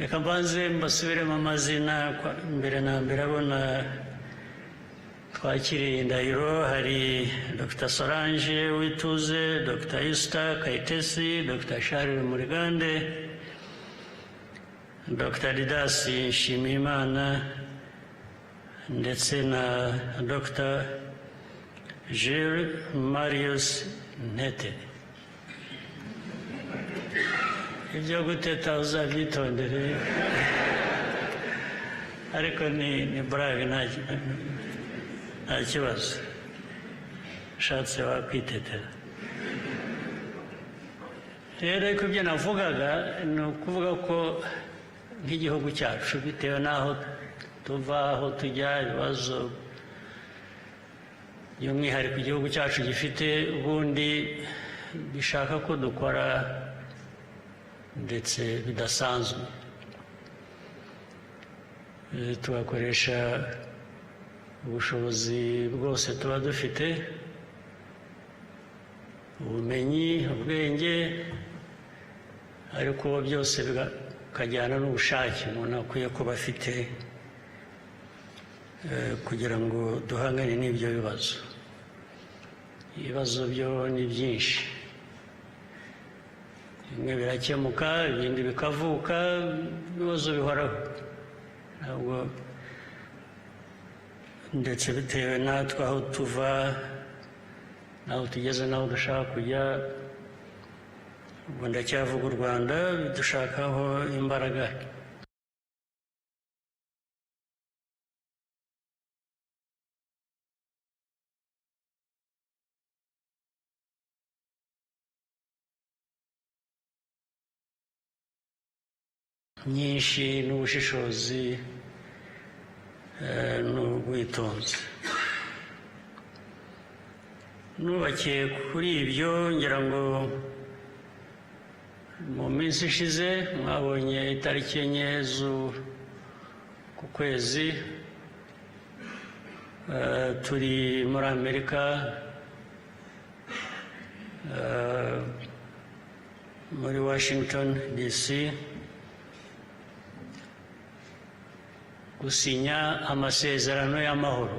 reka mbanze mbasubiremo amazina mbere na mbere abona twakiriye indahiro hari Dr. Solange Wituze, Dr. Esther Kayitesi, Dr. Charles Murigande, Dr. Didasi Nshimiyimana ndetse na Dr. Gilles Marius Ntete. Ibyo guteta uzabyitondere ariko ni brave nta kibazo ushatse wakwitetera. Rero ariko ibyo navugaga ni ukuvuga ko nk'igihugu cyacu bitewe n'aho tuva aho tujya ibibazo by'umwihariko igihugu cyacu gifite ubundi bishaka ko dukora ndetse bidasanzwe, tugakoresha ubushobozi bwose tuba dufite, ubumenyi, ubwenge, ariko byose bikajyana n'ubushake umuntu akwiye kuba afite kugira ngo duhangane n'ibyo bibazo. Ibibazo byo ni byinshi, bimwe birakemuka ibindi bikavuka, ibibazo bihoraho ntabwo, ndetse bitewe natwe aho tuva n'aho tugeze n'aho dushaka kujya. Ubwo ndacyavuga u Rwanda bidushakaho imbaraga. Nyinshi n'ubushishozi n'ubwitonzi. Nubakiye kuri ibyo ngira ngo mu minsi ishize mwabonye itariki enye z'uku kwezi turi muri Amerika, muri Washington DC, gusinya amasezerano y'amahoro,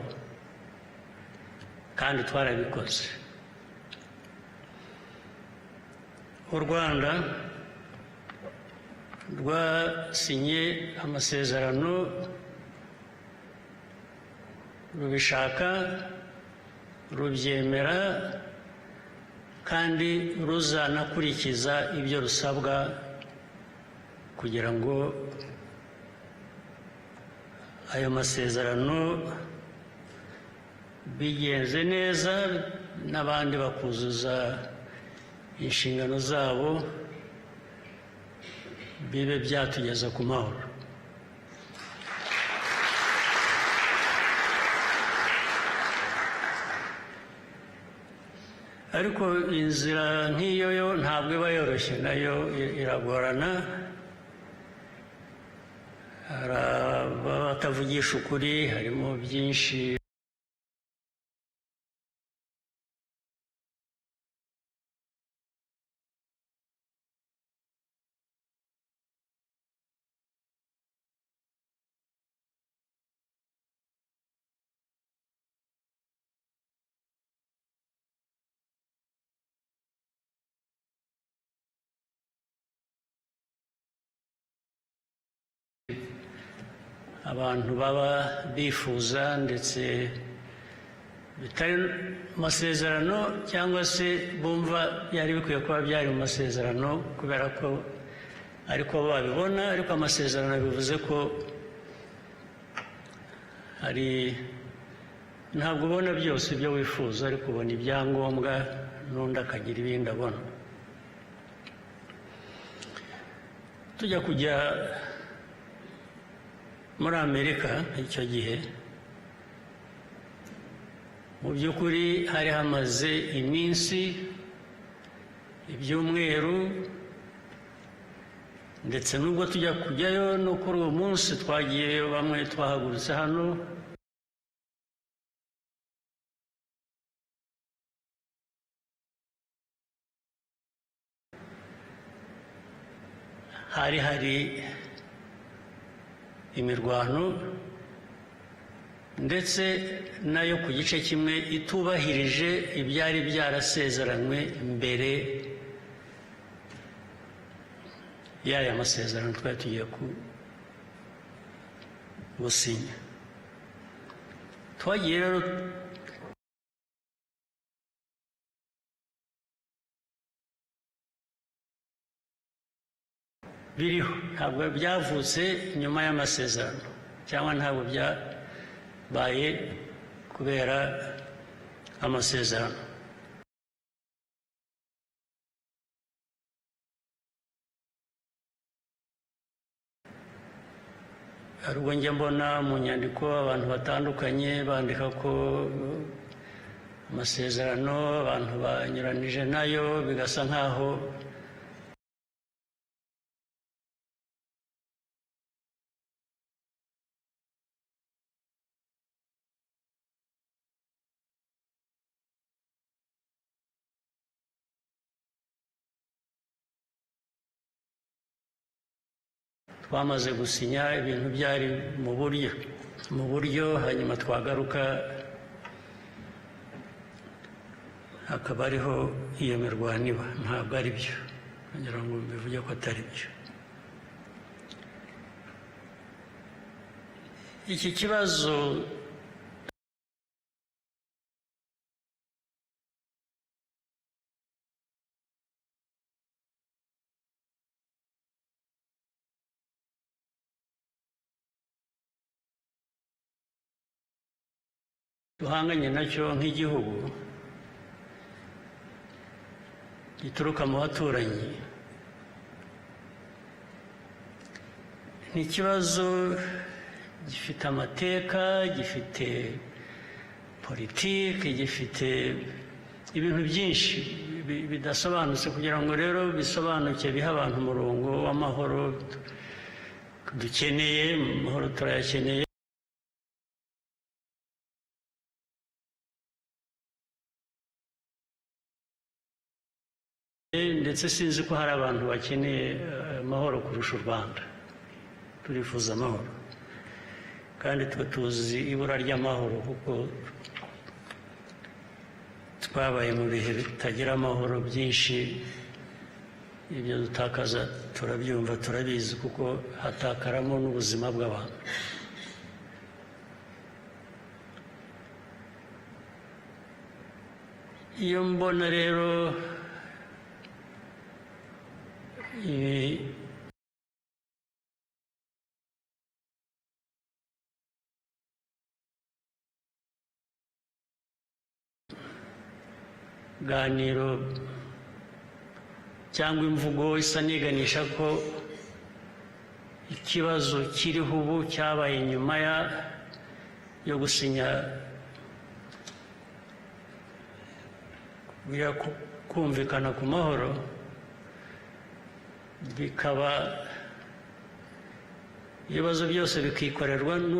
kandi twarabikoze. U Rwanda rwasinye amasezerano rubishaka, rubyemera, kandi ruzanakurikiza ibyo rusabwa kugira ngo ayo masezerano bigenze neza n'abandi bakuzuza inshingano zabo, bibe byatugeza ku mahoro. Ariko inzira nk'iyo yo ntabwo iba yoroshye, nayo iragorana. Hari abatavugisha ukuri, harimo byinshi abantu baba bifuza ndetse bitari amasezerano, cyangwa se bumva byari bikwiye kuba byari mu masezerano kubera ko ariko babibona. Ariko amasezerano bivuze ko hari, ntabwo ubona byose ibyo wifuza, ariko ubona ibyangombwa, n'undi akagira ibindi abona. Tujya kujya muri Amerika icyo gihe, mu by'ukuri hari hamaze iminsi, ibyumweru, ndetse nubwo tujya kujyayo no kuri uwo munsi twagiyeyo, bamwe twahagurutse hano, hari imirwano ndetse nayo ku gice kimwe itubahirije ibyari byarasezeranywe mbere y'aya masezerano twari tugiye gusinya. Twagiye rero biriho, ntabwo byavutse nyuma y'amasezerano cyangwa ntabwo byabaye kubera amasezerano. Hari ubwo njya mbona mu nyandiko abantu batandukanye bandika ko amasezerano abantu banyuranije nayo, bigasa nk'aho twamaze gusinya ibintu byari mu buryo hanyuma twagaruka hakaba ariho iyo mirwano iba. Ntabwo ari byo, kugira ngo bivuge ko atari byo. Iki kibazo duhanganye nacyo nk'igihugu gituruka mu baturanyi, ni ikibazo gifite amateka, gifite politiki, gifite ibintu byinshi bidasobanutse. Kugira ngo rero bisobanuke, bihe abantu umurongo w'amahoro dukeneye, amahoro turayakeneye. Ndetse sinzi ko hari abantu bakeneye amahoro kurusha u Rwanda. Turifuza amahoro kandi twe tuzi ibura ry'amahoro, kuko twabaye mu bihe bitagira amahoro byinshi. Ibyo dutakaza turabyumva, turabizi, kuko hatakaramo n'ubuzima bw'abantu. Iyo mbona rero ganiro cyangwa imvugo isa niganisha ko ikibazo kiriho ubu cyabaye nyuma yo gusinya kumvikana ku mahoro, bikaba ibibazo byose bikikorerwa n'u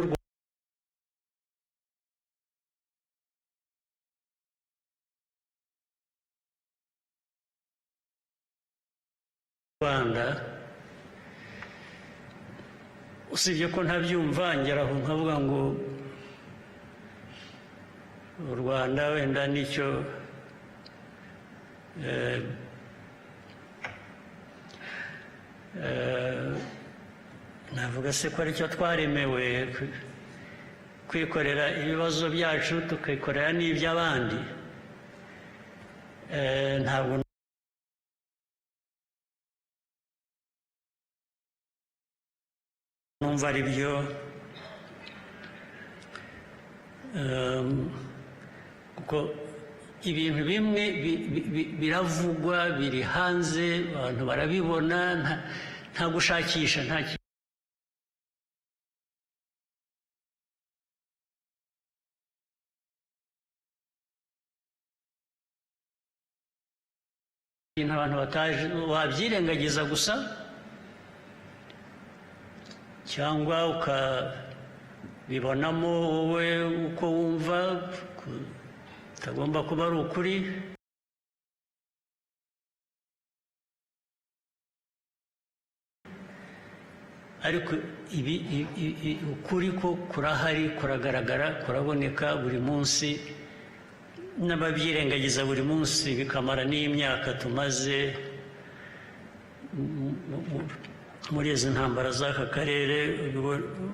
Rwanda. Usibye ko ntabyumva, ngeraho nkavuga ngo u Rwanda wenda nicyo navuga se ko aricyo twaremewe, kwikorera ibibazo byacu tukikorera n'iby'abandi. Ntabwo numva ari byo, kuko ibintu bimwe biravugwa, biri hanze, abantu barabibona, nta gushakisha, nta kintu abantu bataje, wabyirengagiza gusa cyangwa ukabibonamo wowe uko wumva utagomba kuba ari ukuri. ariko ukuri ko kurahari, kuragaragara, kuraboneka buri munsi, n'ababyirengagiza buri munsi bikamara n'imyaka tumaze muri izi ntambara z'aka karere,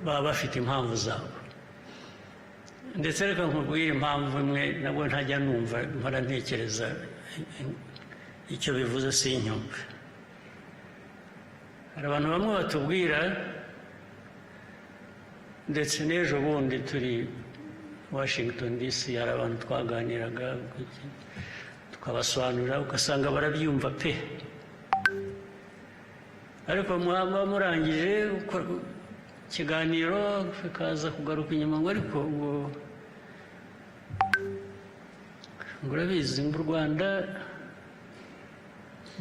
baba bafite impamvu zabo. Ndetse reka nkubwire impamvu imwe nabwo ntajya numva, mpora ntekereza icyo bivuze sinyumve. Hari abantu bamwe batubwira, ndetse n'ejo bundi turi Washington DC, hari abantu twaganiraga tukabasobanurira, ugasanga barabyumva pe, ariko mwaba murangije ikiganiro bikaza kugaruka inyuma ngo ariko ngo urabizi ngo u Rwanda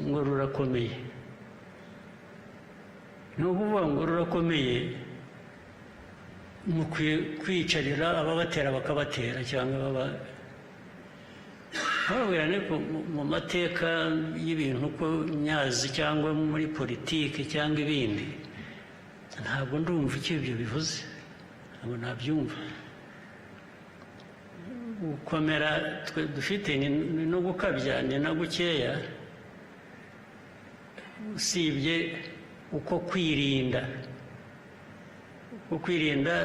ngo rurakomeye. Ni ukuvuga ngo rurakomeye, mukwiye kwicarira ababatera bakabatera, cyangwa bababwira ko mu mateka y'ibintu uko nyazi, cyangwa muri politiki cyangwa ibindi, ntabwo ndumva icyo ibyo bivuze, ntabwo nabyumva. Gukomera twe dufite ni no gukabya, ni na gukeya, usibye uko kwirinda. Kwirinda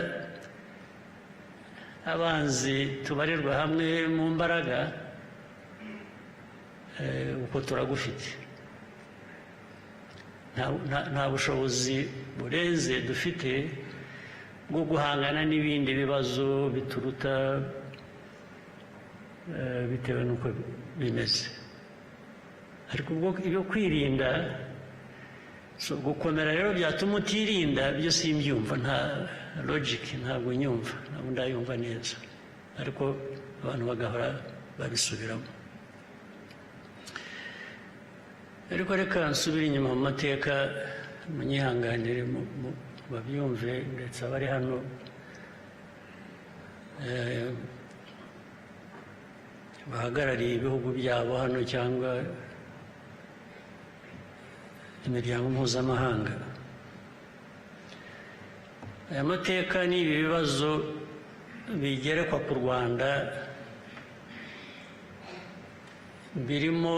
abanzi tubarirwa hamwe mu mbaraga, uko turagufite. Nta bushobozi burenze dufite bwo guhangana n'ibindi bibazo bituruta bitewe n'uko bimeze. Ariko ibyo kwirinda, gukomera rero byatuma utirinda, byo simbyumva, nta logic, ntabwo nyumva, ntabwo ndayumva neza, ariko abantu bagahora babisubiramo. Ariko reka nsubire inyuma mu mateka, munyihanganire babyumve, ndetse abari hano bahagarariye ibihugu byabo hano cyangwa imiryango mpuzamahanga. Aya mateka n'ibi bibazo bigerekwa ku Rwanda birimo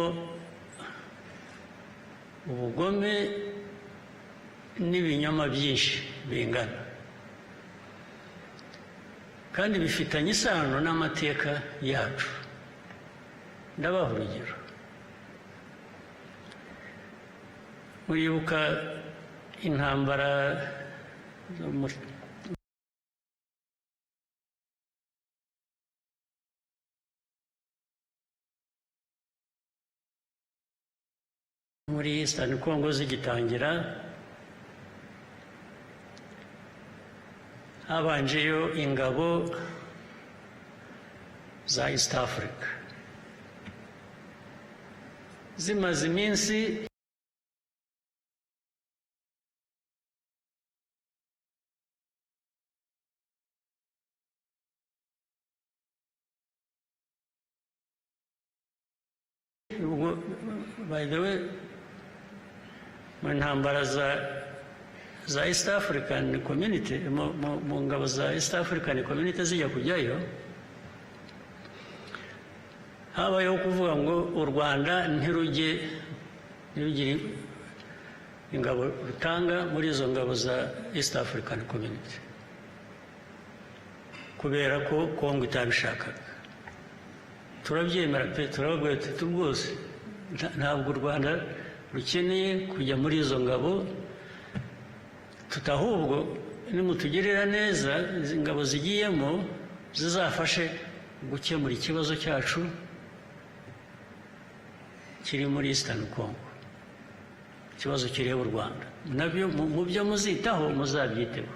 ubugome n'ibinyoma byinshi bingana, kandi bifitanye isano n'amateka yacu. Ndabaha urugero. Muribuka intambara muri Eastern Congo zigitangira, habanjeyo ingabo za East Africa. Zimaze iminsi by the way, mu ntambara za East African Community, mu ngabo za East African Community zijya kujyayo, habayeho kuvuga ngo u Rwanda ntirugire ingabo rutanga muri izo ngabo za East African Community, kubera ko Kongo itabishakaga. Turabyemera pe, turababwira tuti rwose ntabwo u Rwanda rukeneye kujya muri izo ngabo, tutahubwo nimutugirira neza izi ngabo zigiyemo zizafashe gukemura ikibazo cyacu kiri muri Eastern Congo, ikibazo kireba u Rwanda. Nabyo mu byo muzitaho muzabyiteho.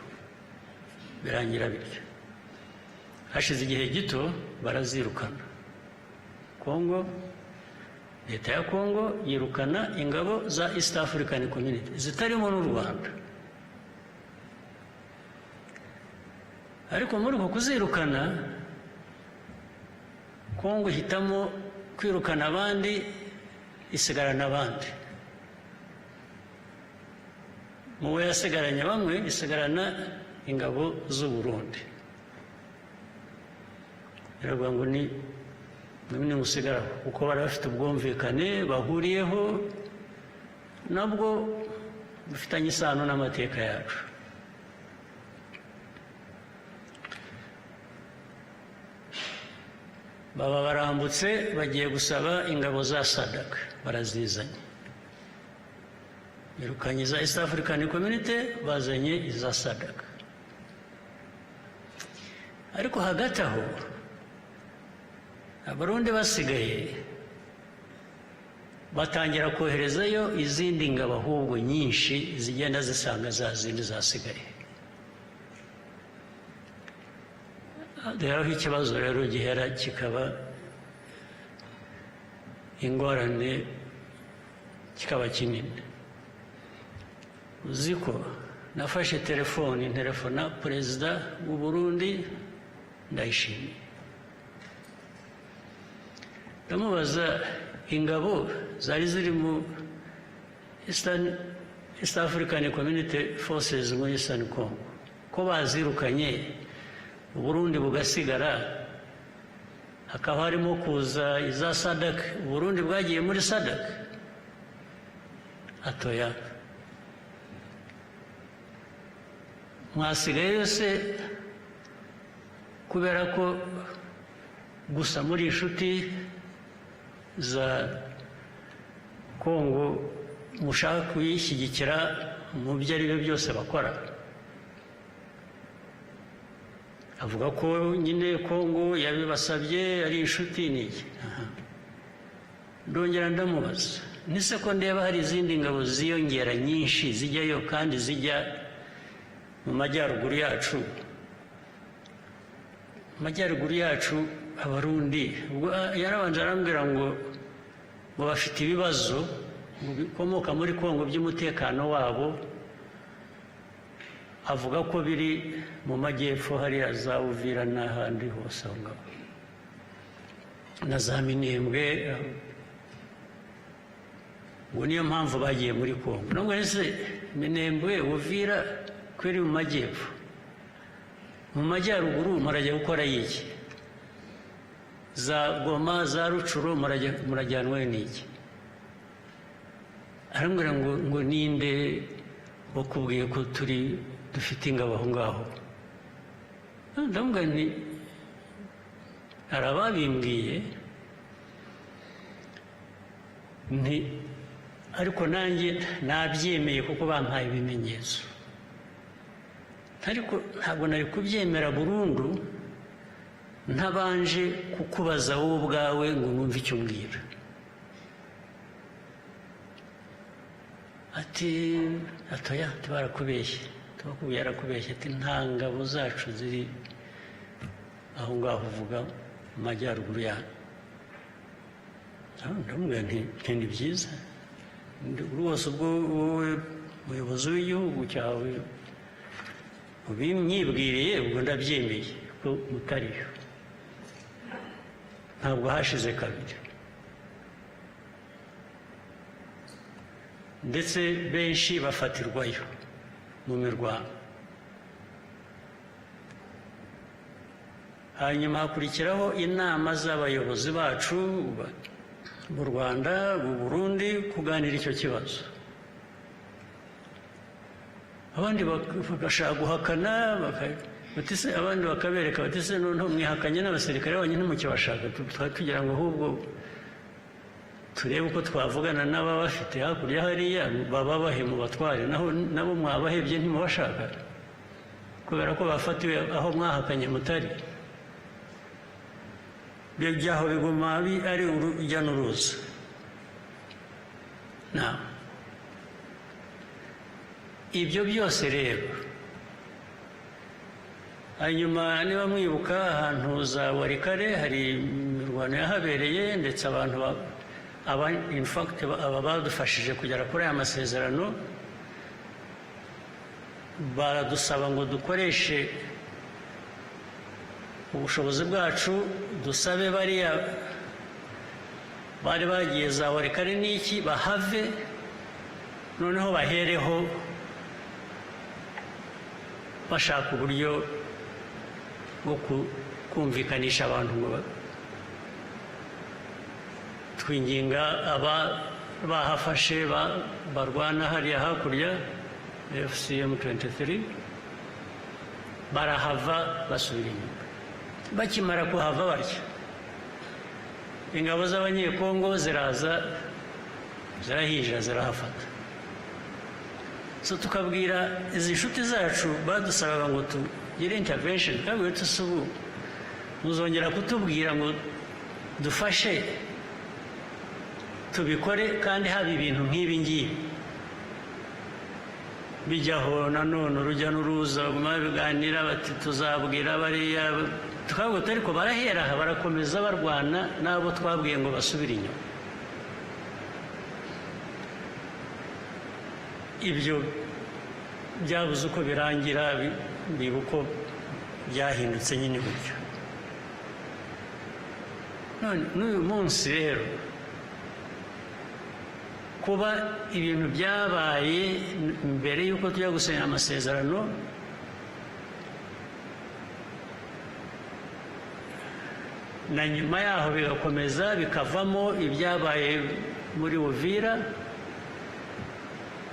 Birangira bityo. Hashize igihe gito barazirukana. Kongo, leta ya Kongo yirukana ingabo za East African Community zitarimo n'u Rwanda. Ariko muri uko kuzirukana, Kongo hitamo kwirukana abandi, isigarana abandi. mu bo yasigaranye bamwe isigarana ingabo z'u Burundi. Biravuga ngo ni musigaraho kuko bari bafite ubwumvikane bahuriyeho nabwo bufitanye isano n'amateka yacu. Baba barambutse bagiye gusaba ingabo za SADC, barazizanye. Birukanye za East African Community, bazanye iza SADC. Ariko hagati aho Abarundi basigaye batangira koherezayo izindi ngabo ahubwo nyinshi zigenda zisanga za zindi zasigaye. Rero ikibazo rero gihera kikaba ingorane kikaba kinini. Uziko nafashe telefona perezida w'u Burundi Ndayishimiye, ndamubaza ingabo zari ziri mu East African Community Forces muri Eastern Congo ko bazirukanye u Burundi bugasigara, hakaba harimo kuza iza SADC, u Burundi bwagiye muri SADC. Atoya, mwasigaye yose kubera ko gusa muri inshuti za Kongo mushaka kuyishyigikira mu byo ari byo byose bakora. Avuga ko nyine Kongo yabibasabye ari inshuti n'iki. Ndongera ndamubaza, nise ko ndeba hari izindi ngabo ziyongera nyinshi zijyayo kandi zijya mu majyaruguru yacu. Majyaruguru yacu Abarundi yarabanje arambwira ngo bafite ibibazo bikomoka muri Kongo by'umutekano wabo. Avuga ko biri mu majyepfo hariya za Uvira n'ahandi hose aho ngaho na za Minembwe, ngo niyo mpamvu bagiye muri Kongo. Nubwo ese Minembwe Uvira kweri mu majyepfo, mu majyaruguru murajya gukora iki? Za Goma za Rucuro murajyanwe n'iki? Arambwira ngo ninde bakubwiye ko dufite ingabo aho ngaho? Ndamubwira nti arababimbwiye nti ariko nanjye nabyemeye kuko bampaye ibimenyetso, ariko ntabwo nari kubyemera burundu ntabanje kukubaza wowe ubwawe ngo numve icyo umbwira. Atoya barakubeshye, tubakubwiye arakubeshye, ati nta ngabo zacu ziri aho ngaho uvuga mu majyaruguru yanyu. Ndamubwira nti ni byiza rwose, ubwo wowe umuyobozi w'igihugu cyawe ubimyibwiriye ubwo ndabyemeye ko mutariyo. Ntabwo hashize kabiri, ndetse benshi bafatirwayo mu mirwano. Hanyuma hakurikiraho inama z'abayobozi bacu mu Rwanda, mu Burundi kuganira icyo kibazo. Abandi bagashaka guhakana, abandi bakabereka bati se noneho mwihakanye n'abasirikare banyu ntimukibashaka, tugira ngo ahubwo turebe uko twavugana n'ababafite hakurya hariya bababahe mu batware, nabo mwabahebye ntimubashaka kubera ko bafatiwe aho mwahakanye mutari. Byaho biguma ari urujya n'uruza. Ibyo byose rero, hanyuma niba mwibuka ahantu za Warikare hari imirwano yahabereye, ndetse abantu aba badufashije kugera kuri aya masezerano baradusaba ngo dukoreshe ubushobozi bwacu, dusabe bariya bari bagiye za Warikare n'iki bahave, noneho bahereho bashaka uburyo bwo kumvikanisha abantu ngo twinginga bahafashe barwana hariya hakurya FCM 23 barahava basubira inyuma. Bakimara kuhava batyo ingabo z'abanyekongo ziraza zirahija zirahafata. So tukabwira izi nshuti zacu badusabaga ngo tugire intervention, kabwe tusubu muzongera kutubwira ngo dufashe tubikore kandi haba ibintu nk'ibi ngibi bijyaho nanone urujya n'uruza biganira bati tuzabwira bariya tukavuga ariko barahera aha barakomeza barwana n'abo twabwiye ngo basubire inyuma. Ibyo byabuze uko birangira biba uko byahindutse nyine gutyo. None n'uyu munsi rero kuba ibintu byabaye mbere y'uko tujya gusinya amasezerano na nyuma yaho bigakomeza bikavamo ibyabaye muri Uvira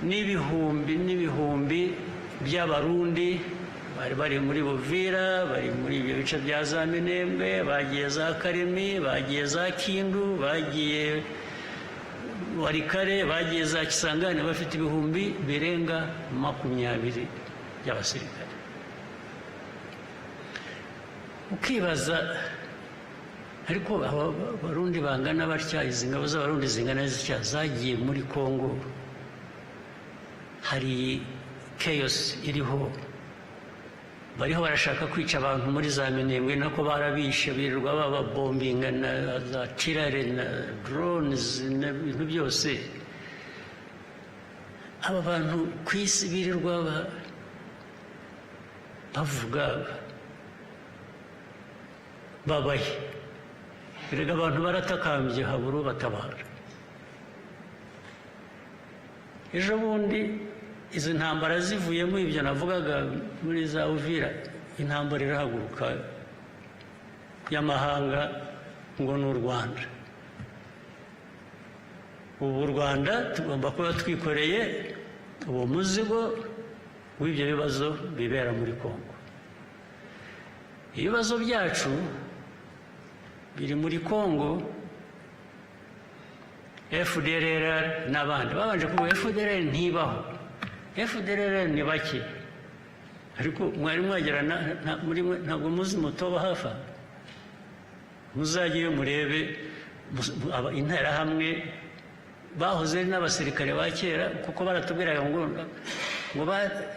n'ibihumbi by'abarundi bari muri Uvira, bari muri ibyo bice bya za Minembwe, bagiye za Karemi, bagiye za Kindu, bagiye Warikare, bagiye za Kisangani, bafite ibihumbi birenga 20 by'abasirikare. Ukibaza ariko abarundi bangana batya, izi ngabo z'abarundi zingana zitya zagiye muri Kongo, hari chaos iriho, bariho barashaka kwica abantu muri za Minembwe, nako barabishe birirwa bababombinga na za tirare na drones n'ibintu byose. Aba bantu ku isi birirwa bavuga babaye, erega abantu baratakambye habura batabara. Ejo bundi izi ntambara zivuyemo ibyo navugaga muri za Uvira, intambara irahaguruka y'amahanga ngo n'u Rwanda. Ubu u Rwanda tugomba kuba twikoreye uwo muzigo w'ibyo bibazo bibera muri Kongo. Ibibazo byacu biri muri Kongo, FDLR n'abandi babanje kuvuga FDLR ntibaho, FDLR ni bake, ariko mwari mwagera muri ntabwo muzi mutoba hafa, muzagiye murebe interahamwe bahoze n'abasirikare ba kera, kuko baratubwiraga ngo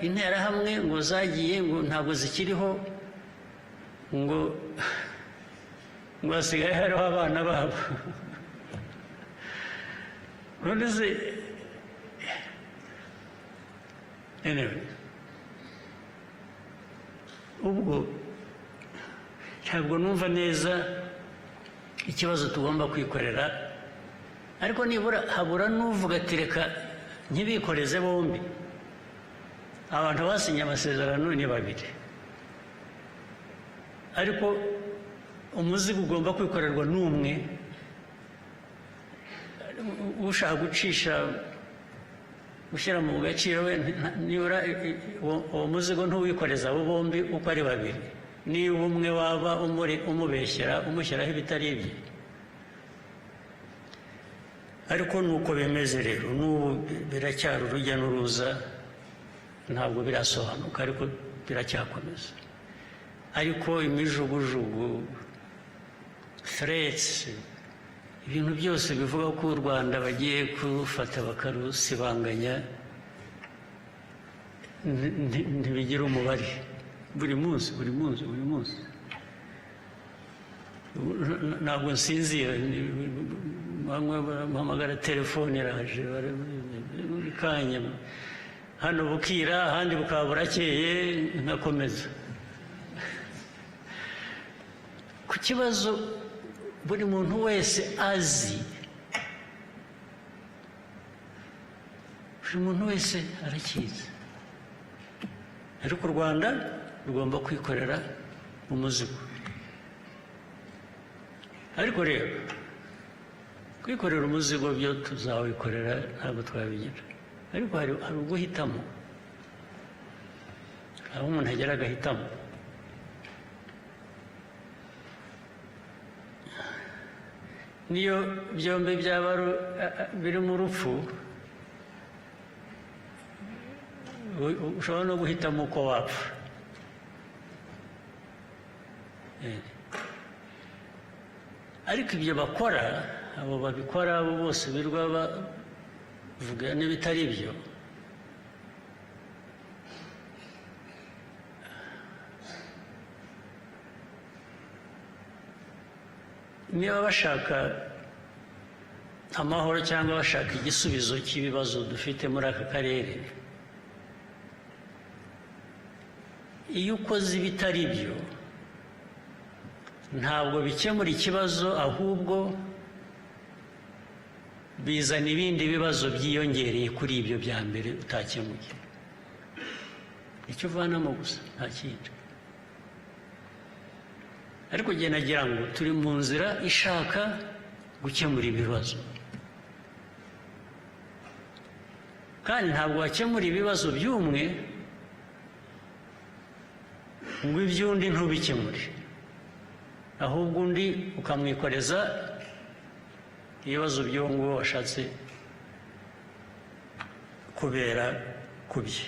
interahamwe ngo zagiye ngo ntabwo zikiriho, ngo hasigaye hariho abana babo. None se anyway, ubwo ntabwo numva neza ikibazo tugomba kwikorera, ariko nibura habura n'uvuga ati reka ntibikoreze bombi. Abantu basinye amasezerano ni babiri, ariko umuzigo ugomba kwikorerwa n'umwe. Ushaka gushyira mu gaciro we nibura uwo muzigo ntuwikoreza abo bombi uko ari babiri. Niba umwe waba umubeshyera umushyiraho ibitari ibye. Ariko nuko bimeze rero, n'ubu biracyari urujya n'uruza, ntabwo birasobanuka, ariko biracyakomeza. Ariko imijugujugu, threats, ibintu byose bivuga ko u Rwanda bagiye kurufata bakarusibanganya ntibigira umubare. Buri munsi ntabwo nsinzira, mpamagara telefone iraje buri kanya, hano bukira ahandi bukaba burakeye, nkakomeza ku kibazo buri muntu wese azi, buri muntu wese arakizi. ariko u Rwanda rugomba kwikorera umuzigo. Ariko rero kwikorera umuzigo byo tuzawikorera ntabwo twabigira, ariko hari uguhitamo, aho umuntu agera agahitamo. Niyo byombi byaba biri mu rupfu, ushobora no guhitamo uko wapfa. Ariko ibyo bakora, abo babikora, abo bose birirwa bavuga n'ibitari byo, niba bashaka amahoro cyangwa bashaka igisubizo cy'ibibazo dufite muri aka karere, iyo ukoze ibitari byo ntabwo bikemura ikibazo, ahubwo bizana ibindi bibazo byiyongereye kuri ibyo bya mbere utakemuye. Icyo uvanamo gusa, nta kindi. Ariko njye nagira ngo turi mu nzira ishaka gukemura ibibazo, kandi ntabwo wakemura ibibazo by'umwe ngo iby'undi ntubikemure, ahubwo undi ukamwikoreza ibibazo by'uwo nguwo washatse kubera ku bye.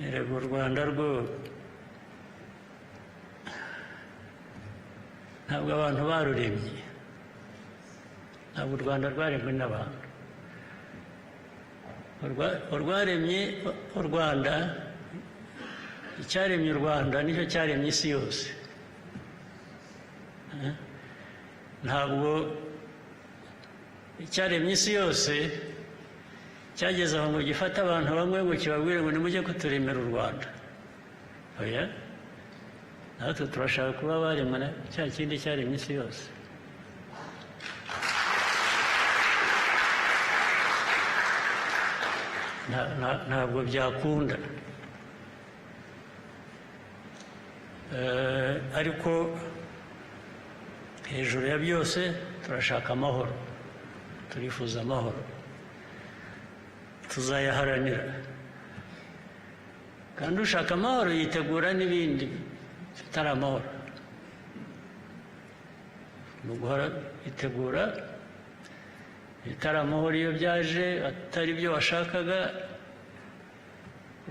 Erega u Rwanda rwo ntabwo abantu baruremye, ntabwo u Rwanda rwaremwe n'abantu. Urwaremye u Rwanda, icyaremye u Rwanda nicyo cyaremye isi yose. Ntabwo icyaremye isi yose cyageze aho ngo gifate abantu bamwe ngo kibabwire ngo nimujye kuturemera u Rwanda. Oya, natwe turashaka kuba baremwe na cya kindi cyaremye isi yose. Ntabwo byakunda. Ariko hejuru ya byose turashaka amahoro, turifuza amahoro, tuzayaharanira. Kandi ushaka amahoro yitegura n'ibindi bitari amahoro. Ni uguhora yitegura ibitari amahoro. Iyo byaje atari byo washakaga,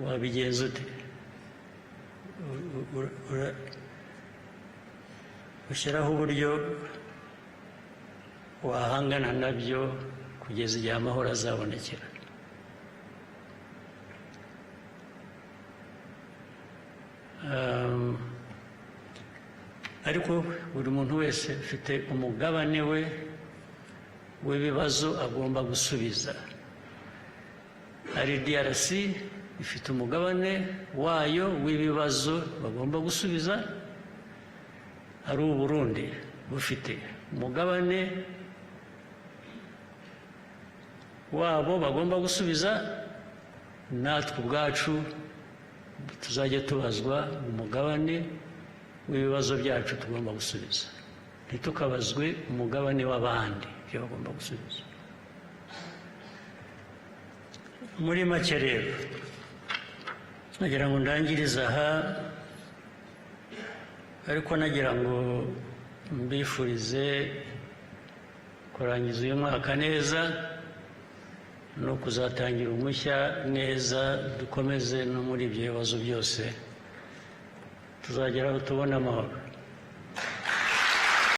wabigenza ute? Ushyiraho uburyo wahangana nabyo kugeza igihe amahoro azabonekera. Ariko buri muntu wese afite umugabane we w'ibibazo agomba gusubiza. Hari DRC ifite umugabane wayo w'ibibazo bagomba gusubiza, hari u Burundi bufite umugabane wabo bagomba gusubiza, natwe ubwacu tuzajya tubazwa umugabane w'ibibazo byacu tugomba gusubiza, ntitukabazwe umugabane w'abandi ibyo bagomba gusubiza. Muri make rero nagira ngo ndangirize aha, ariko nagira ngo mbifurize kurangiza uyu mwaka neza no kuzatangira umushya neza. Dukomeze no muri ibyo bibazo byose tuzageraho tubona amahoro.